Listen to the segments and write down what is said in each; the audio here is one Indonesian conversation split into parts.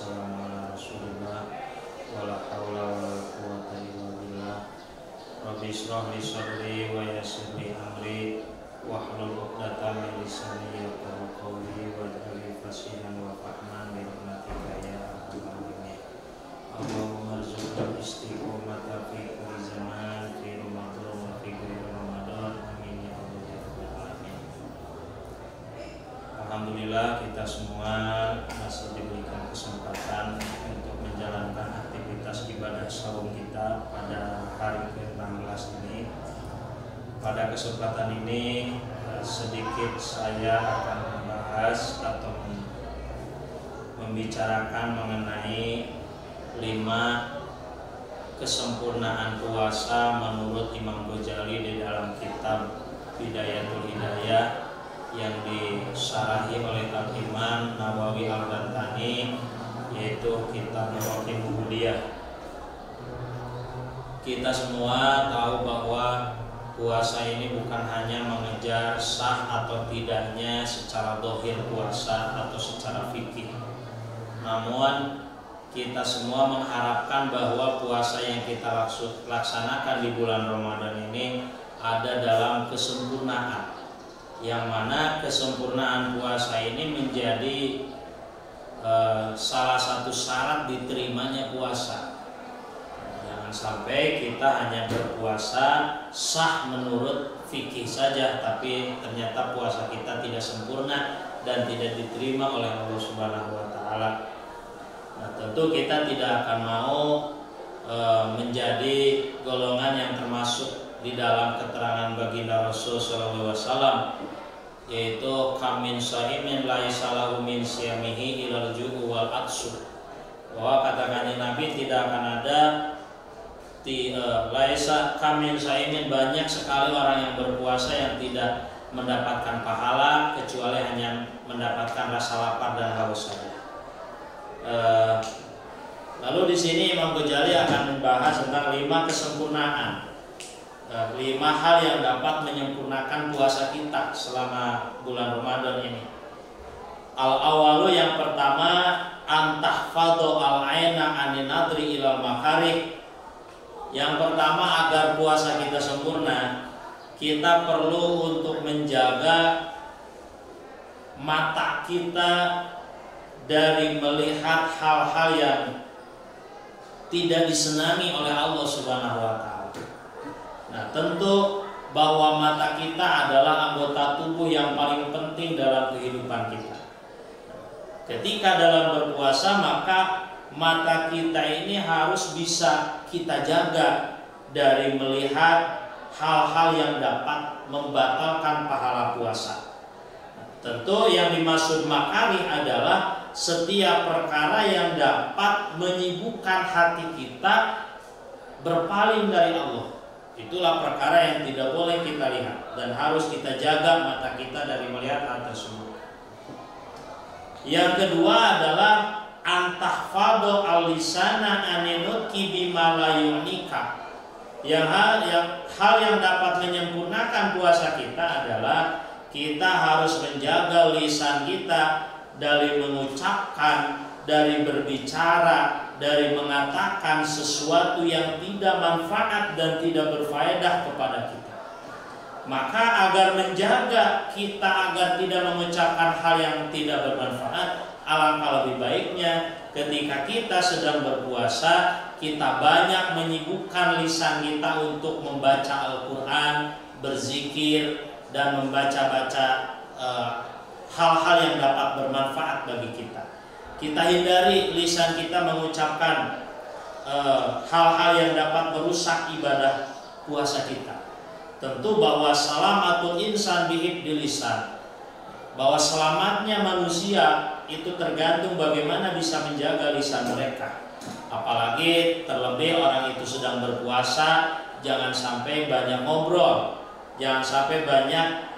wassalamu ala rasulillah wala haula wala quwwata illa billah. Rabbi shrah li sadri wa yassir li amri wahlul 'uqdatam min lisani yafqahu qawli waj'al li fasihan wa fahman bi rahmatika ya arhamar rahimin. Allahumma arzuqna istiqomata fi kulli zaman fi Ramadan wa fi ghairi Ramadan amin ya Allah ya rabbal alamin. Alhamdulillah kita semua masih diberikan kesempatan untuk menjalankan aktivitas ibadah saum kita pada hari ke-16 ini. Pada kesempatan ini sedikit saya akan membahas atau membicarakan mengenai 5 kesempurnaan puasa menurut Imam Ghazali di dalam kitab Bidayatul Hidayah yang disyarahi oleh Al-Imam Nawawi Al-Bantani, yaitu kitab Nawaqidul Ubudiyah. Kita semua tahu bahwa puasa ini bukan hanya mengejar sah atau tidaknya secara dohir puasa atau secara fikih, namun kita semua mengharapkan bahwa puasa yang kita laksanakan di bulan Ramadan ini ada dalam kesempurnaan, yang mana kesempurnaan puasa ini menjadi salah satu syarat diterimanya puasa. Jangan sampai kita hanya berpuasa sah menurut fikih saja, tapi ternyata puasa kita tidak sempurna dan tidak diterima oleh Allah Subhanahu wa Ta'ala. Nah, tentu kita tidak akan mau menjadi golongan yang termasuk di dalam keterangan baginda Rasul sallallahu alaihi wasallam, yaitu kamin shaimin laisa lahu min siyamihi ilal ju'u wal atsu. Bahwa katakannya Nabi tidak akan ada laisa kamin shaimin, banyak sekali orang yang berpuasa yang tidak mendapatkan pahala kecuali hanya mendapatkan rasa lapar dan haus saja. Lalu di sini Imam Ghazali akan membahas tentang 5 kesempurnaan, 5 hal yang dapat menyempurnakan puasa kita selama bulan Ramadan ini. Al-awalu, yang pertama, antahfadhu al-aina anin nadri ilal makarih. Yang pertama, agar puasa kita sempurna, kita perlu untuk menjaga mata kita dari melihat hal-hal yang tidak disenangi oleh Allah Subhanahu wa Ta'ala. Nah, tentu bahwa mata kita adalah anggota tubuh yang paling penting dalam kehidupan kita. Ketika dalam berpuasa, maka mata kita ini harus bisa kita jaga dari melihat hal-hal yang dapat membatalkan pahala puasa. Tentu yang dimaksud makarih adalah setiap perkara yang dapat menyibukkan hati kita berpaling dari Allah. Itulah perkara yang tidak boleh kita lihat dan harus kita jaga mata kita dari melihat hal tersebut. Yang kedua adalah antahfadhu al-lisana aninutki bima la yunika. Hal yang dapat menyempurnakan puasa kita adalah kita harus menjaga lisan kita dari mengucapkan, dari berbicara, dari mengatakan sesuatu yang tidak manfaat dan tidak berfaedah kepada kita. Maka agar menjaga kita agar tidak mengucapkan hal yang tidak bermanfaat, alangkah lebih baiknya ketika kita sedang berpuasa, kita banyak menyibukkan lisan kita untuk membaca Al-Quran, berzikir, dan membaca-baca hal-hal yang dapat bermanfaat bagi kita. Kita hindari lisan kita mengucapkan hal-hal yang dapat merusak ibadah puasa kita. Tentu bahwa salamatul insan bihifdil lisan, bahwa selamatnya manusia itu tergantung bagaimana bisa menjaga lisan mereka. Apalagi terlebih orang itu sedang berpuasa, jangan sampai banyak ngobrol, jangan sampai banyak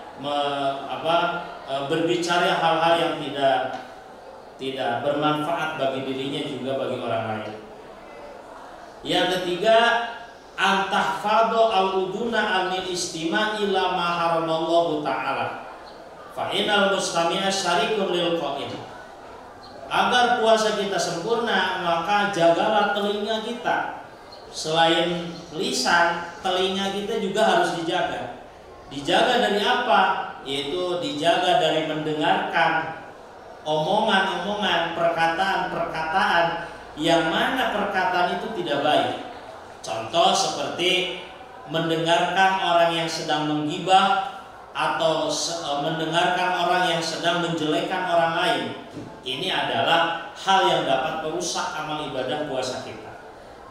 berbicara hal-hal yang tidak bermanfaat bagi dirinya juga bagi orang lain. Yang ketiga, antahfadhu al-uduna anil istima' ila ma haramallahu ta'ala fa inal mustami'a syarikun lil qa'id. agar puasa kita sempurna, maka jagalah telinga kita. Selain lisan, telinga kita juga harus dijaga. Dijaga dari apa? Yaitu dijaga dari mendengarkan omongan-omongan, perkataan-perkataan yang mana perkataan itu tidak baik. Contoh seperti mendengarkan orang yang sedang menggibah atau mendengarkan orang yang sedang menjelekkan orang lain. Ini adalah hal yang dapat merusak amal ibadah puasa kita.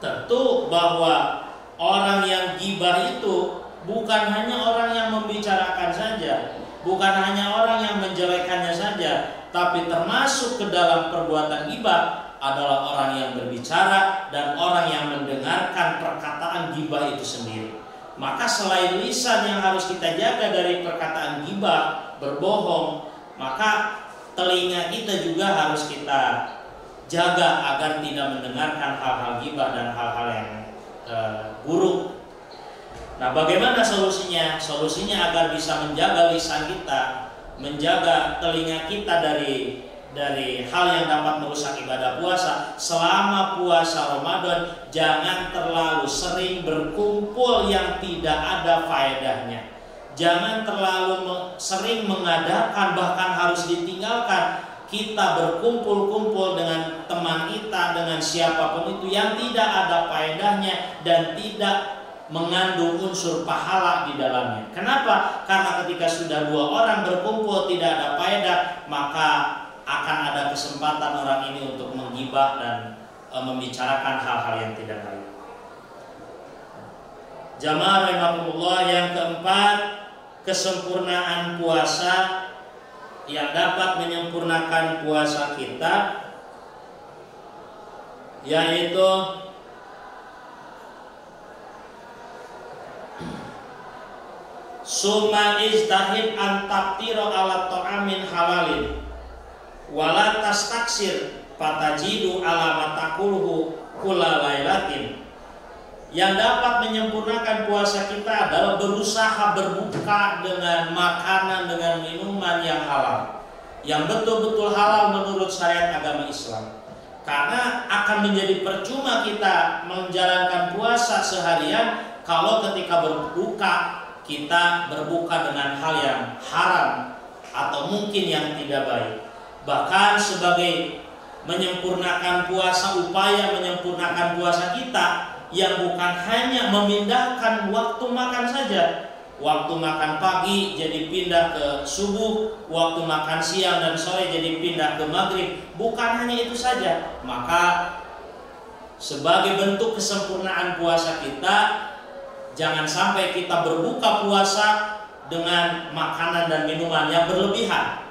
Tentu bahwa orang yang gibah itu bukan hanya orang yang membicarakan saja, bukan hanya orang yang menjelekkannya saja, tapi termasuk ke dalam perbuatan gibah adalah orang yang berbicara dan orang yang mendengarkan perkataan gibah itu sendiri. Maka selain lisan yang harus kita jaga dari perkataan gibah, berbohong, maka telinga kita juga harus kita jaga agar tidak mendengarkan hal-hal gibah dan hal-hal yang buruk. Nah, bagaimana solusinya? Solusinya agar bisa menjaga lisan kita, menjaga telinga kita dari hal yang dapat merusak ibadah puasa. Selama puasa Ramadan, jangan terlalu sering berkumpul yang tidak ada faedahnya. Jangan terlalu sering mengadakan, bahkan harus ditinggalkan kita berkumpul-kumpul dengan teman kita, dengan siapapun itu yang tidak ada faedahnya dan tidak mengandung unsur pahala di dalamnya. Kenapa? Karena ketika sudah dua orang berkumpul tidak ada faedah, maka akan ada kesempatan orang ini untuk menggibah dan membicarakan hal-hal yang tidak baik. Jamaah rahimakumullah, yang keempat, kesempurnaan puasa yang dapat menyempurnakan puasa kita, yaitu summa ijtahid an taqtira ala ta'amin halalin wala tastaksir fatajidu ala matakulhu kula lailatin. Yang dapat menyempurnakan puasa kita adalah berusaha berbuka dengan makanan, dengan minuman yang halal, yang betul-betul halal menurut syariat agama Islam. Karena akan menjadi percuma kita menjalankan puasa seharian kalau ketika berbuka kita berbuka dengan hal yang haram atau mungkin yang tidak baik. Bahkan sebagai menyempurnakan puasa, upaya menyempurnakan puasa kita yang bukan hanya memindahkan waktu makan saja, waktu makan pagi jadi pindah ke subuh, waktu makan siang dan sore jadi pindah ke maghrib, bukan hanya itu saja. Maka sebagai bentuk kesempurnaan puasa kita, jangan sampai kita berbuka puasa dengan makanan dan minuman yang berlebihan,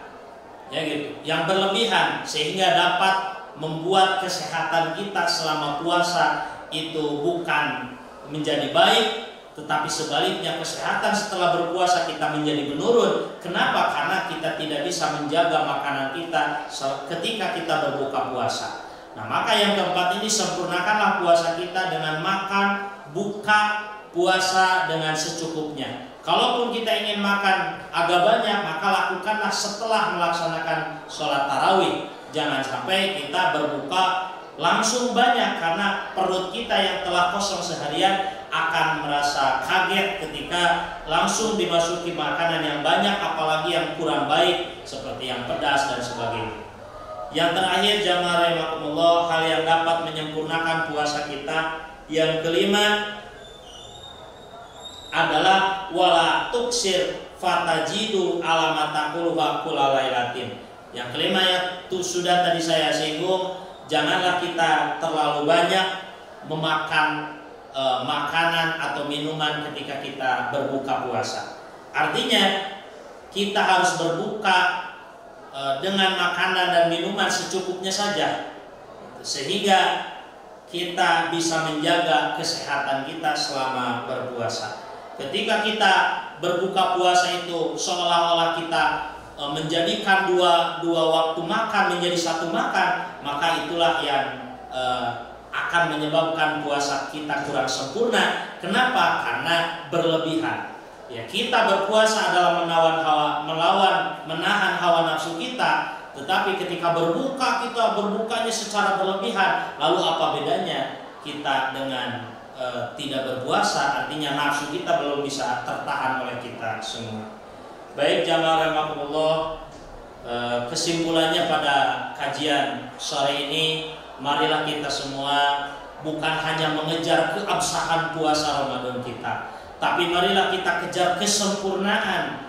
ya gitu, yang berlebihan sehingga dapat membuat kesehatan kita selama puasa itu bukan menjadi baik, tetapi sebaliknya kesehatan setelah berpuasa kita menjadi menurun. Kenapa? Karena kita tidak bisa menjaga makanan kita ketika kita berbuka puasa. Nah, maka yang keempat ini, sempurnakanlah puasa kita dengan makan, buka puasa dengan secukupnya. Kalaupun kita ingin makan agak banyak, maka lakukanlah setelah melaksanakan sholat tarawih. Jangan sampai kita berbuka langsung banyak, karena perut kita yang telah kosong seharian akan merasa kaget ketika langsung dimasuki makanan yang banyak, apalagi yang kurang baik seperti yang pedas dan sebagainya. Yang terakhir, jamaah rahimakumullah, hal yang dapat menyempurnakan puasa kita, yang kelima adalah wala tuksir fatajidu alamataqul wa kulalailatin. Yang kelima itu sudah tadi saya singgung. Janganlah kita terlalu banyak memakan makanan atau minuman ketika kita berbuka puasa. Artinya kita harus berbuka dengan makanan dan minuman secukupnya saja, sehingga kita bisa menjaga kesehatan kita selama berpuasa. Ketika kita berbuka puasa itu seolah-olah kita menjadikan dua waktu makan menjadi satu makan, maka itulah yang akan menyebabkan puasa kita kurang sempurna. Kenapa? Karena berlebihan. Ya, kita berpuasa adalah menahan hawa nafsu kita, Tetapi ketika berbuka, kita berbukanya secara berlebihan. Lalu apa bedanya kita dengan tidak berpuasa? Artinya nafsu kita belum bisa tertahan oleh kita semua. Baik jamaah rahimakumullah, kesimpulannya pada kajian sore ini, marilah kita semua bukan hanya mengejar keabsahan puasa Ramadan kita, tapi marilah kita kejar kesempurnaan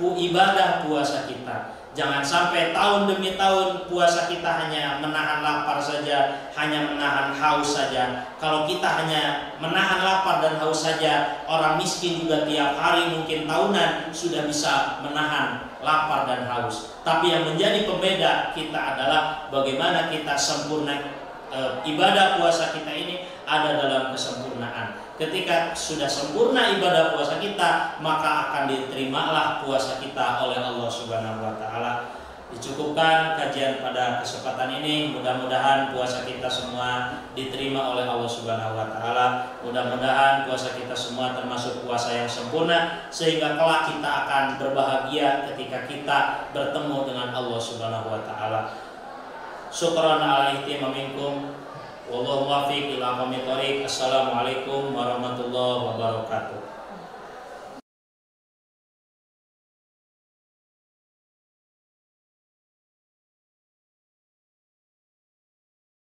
ibadah puasa kita. Jangan sampai tahun demi tahun puasa kita hanya menahan lapar saja, hanya menahan haus saja. Kalau kita hanya menahan lapar dan haus saja, orang miskin juga tiap hari mungkin tahunan sudah bisa menahan lapar dan haus. Tapi yang menjadi pembeda kita adalah bagaimana kita sempurna ibadah puasa kita ini ada dalam kesempurnaan. Ketika sudah sempurna ibadah puasa kita, maka akan diterimalah puasa kita oleh Allah Subhanahu wa taala. Dicukupkan kajian pada kesempatan ini. Mudah-mudahan puasa kita semua diterima oleh Allah Subhanahu wa taala. Mudah-mudahan puasa kita semua termasuk puasa yang sempurna, sehingga kelak kita akan berbahagia ketika kita bertemu dengan Allah Subhanahu wa taala. Syukran ala ihtimamikum. Wallahu muwaffiq ila aqwamit thoriq. Assalamualaikum warahmatullahi wabarakatuh.